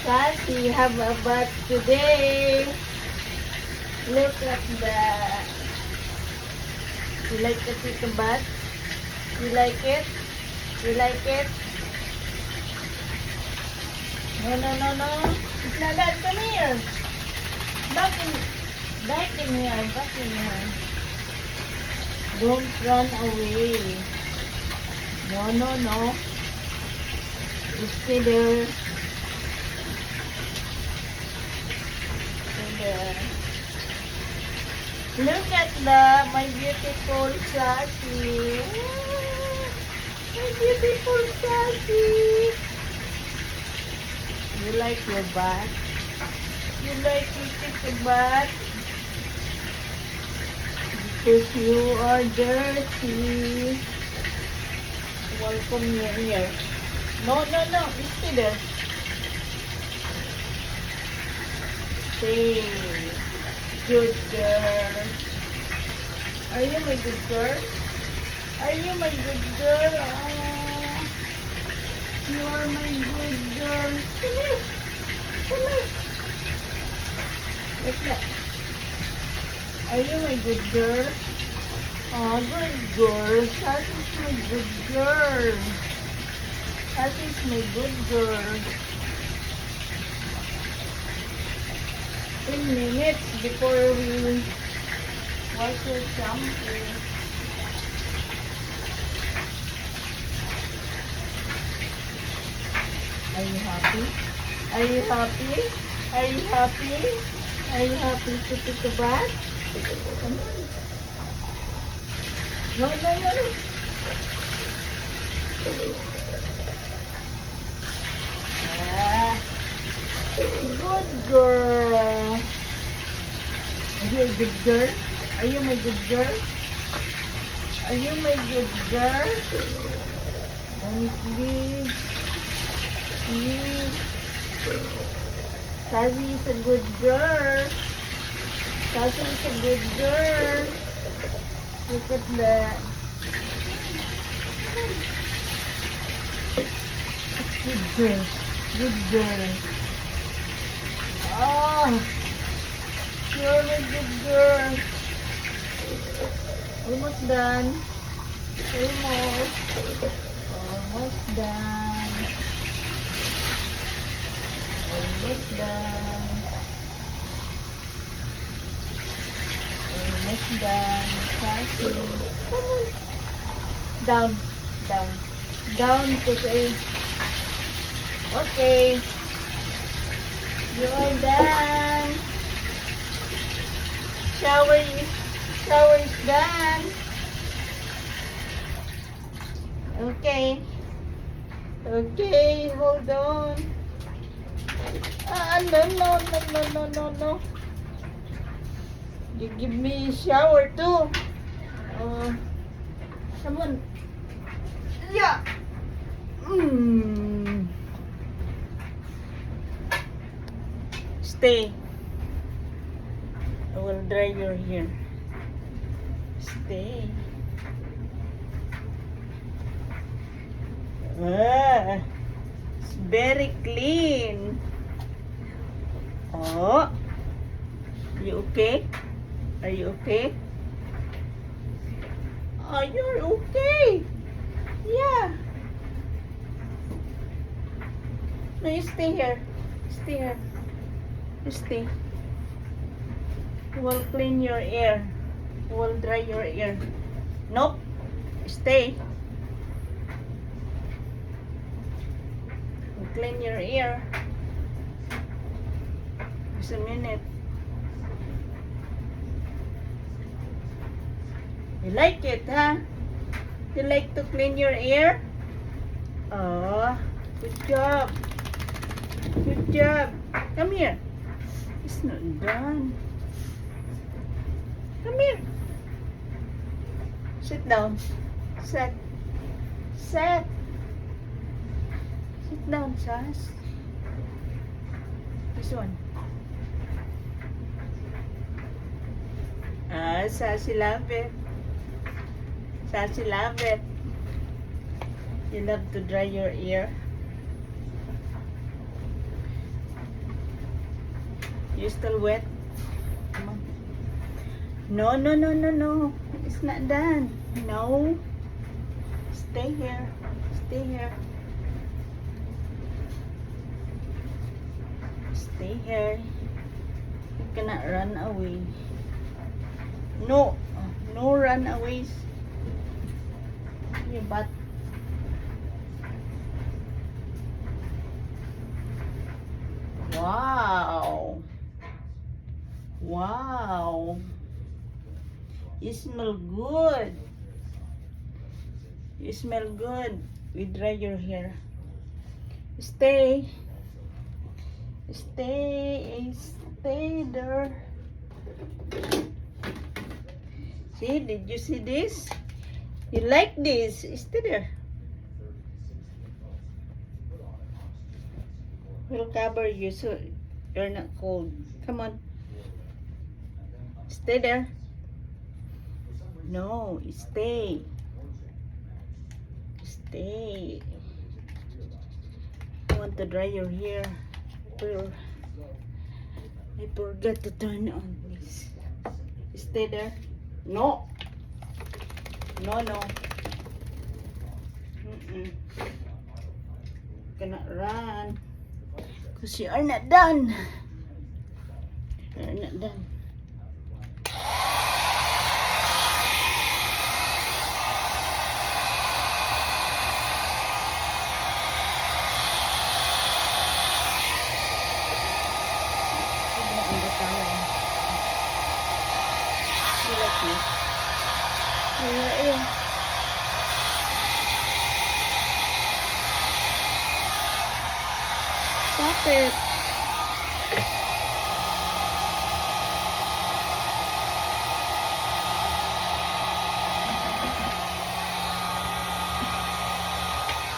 Sassy, have a bath today. Look at that. You like to take a bath? You like it? You like it? No, no, no, no. It's not that. Come here. Back in here. Back in here. Don't run away. No, no, no. Stay there. Stay there. Look at my beautiful Sassy. My beautiful Sassy. You like your bath? You like to take a bath? Because you are dirty. Welcome here. No, no, no. Stay there. Stay. Good girl. Are you my good girl? Are you my good girl? Oh, you are my good girl. Come here. Come here. Like that. Are you my good girl? Oh, good girl. That is my good girl. That is my good girl. 10 minutes before we wash your shampoo. Are you happy? Are you happy? Are you happy? Are you happy to take a bath? Come on. No, no, no, no. Good girl. Are you a good girl? Are you my good girl? Are you my good girl? Please. Please. Sassy is a good girl. Sassy is a good girl. Look at that. Good girl. Good girl. Oh, you're a good girl. Almost done. Almost. Almost done. Almost done. Almost done. Sassy. Come on. Down. Down. Down to say. Okay. You are done. Shower is done. Okay. Okay, hold on. No. You give me a shower too. Come on. Yeah. Stay. I will dry your hair. Stay. It's very clean. Oh. You okay? Are you okay? Oh, you're okay. Yeah. No, you stay here. Stay here. You stay. You will clean your ear. You will dry your ear. Nope. Stay. You clean your ear. Just a minute. You like it, huh? You like to clean your ear? Oh, good job. Good job. Come here. It's not done. Come here. Sit down. Sit. Sit. Sit down, Sass. This one. Sassy love it. Sassy love it. You love to dry your ear. You still wet? Come on. No, no, no, no, no. It's not done. No. Stay here. Stay here. Stay here. You cannot run away. No. No runaways. Your butt. Wow. Wow. You smell good. You smell good. We dry your hair. Stay. Stay. Stay there. See, did you see this? You like this? Stay there. We'll cover you so you're not cold. Come on. Stay there. No, stay. Stay. I want to dry your hair. I forgot to turn on this. Stay there. No. No, no. Cannot run. Because you are not done. You are not done. Stop it.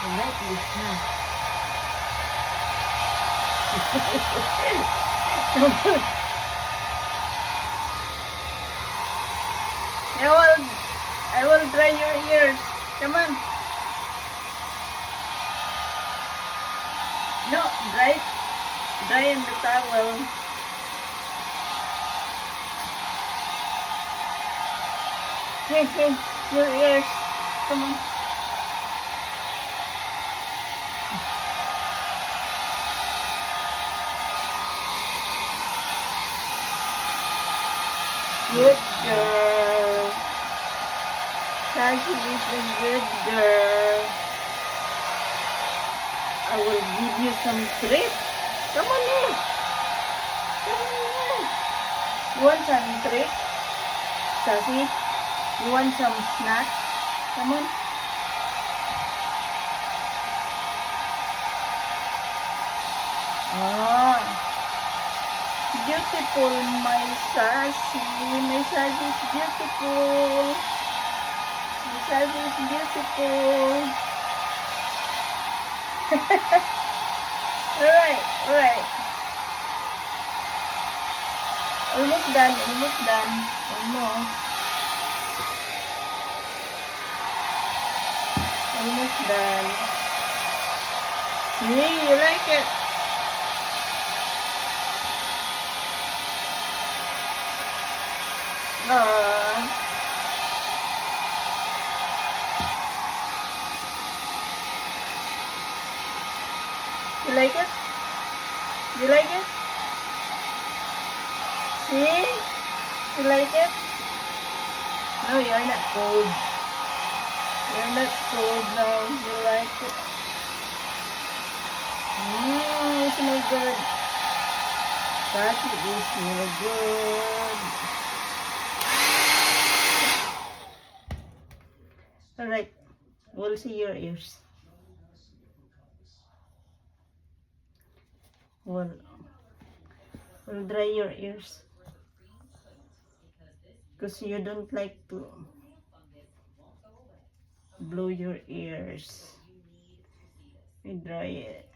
I like this now. I will dry your ears. Come on. No, dry in the towel. Hey, your ears. Come on. Good girl. Sashi is a good girl. I will give you some treat. Come on here. Come on here. You want some treat? Sashi? You want some snack? Come on. Ah. Beautiful, my Sashi. My Sashi is beautiful. My Sashi is beautiful. Alright. Almost done. Almost done. See, you like it? You like it? You like it? See? You like it? No, you're not cold. You're not cold now. You like it? It smells good. That is smell good. Alright. We'll see your ears. We'll dry your ears. Because you don't like to blow your ears. We dry it.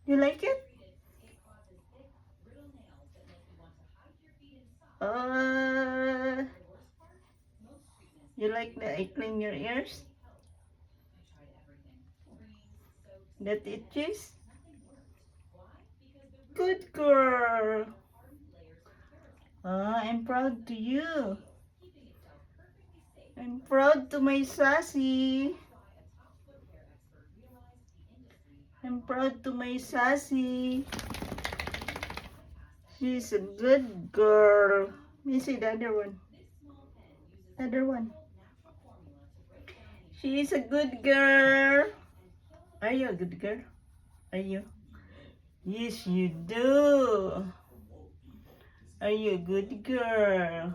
You like it? You like that I clean your ears? That itches? Good girl. I'm proud to you. I'm proud to my Sassy. I'm proud to my Sassy. She's a good girl. Let me see the other one. Other one. She's a good girl. Are you a good girl? Are you? Yes, you do. Are you a good girl?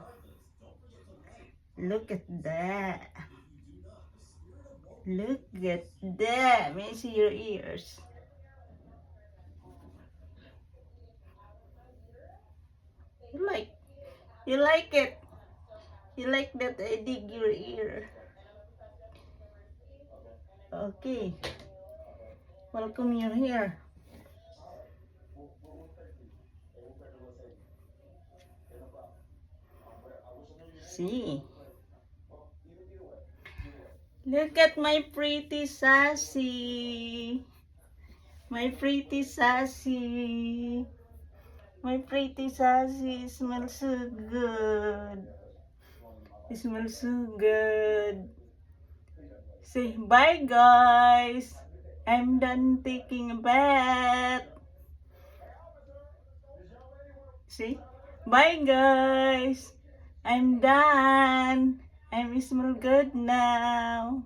Look at that. Look at that. Let me see your ears. You like it. You like that I dig your ear. Okay. Welcome your hair. See. Look at my pretty Sassy. My pretty Sassy. My pretty Sassy smells so good. It smells so good. Say bye guys. I'm done taking a bath. See? Bye guys. I'm done. I smell good now.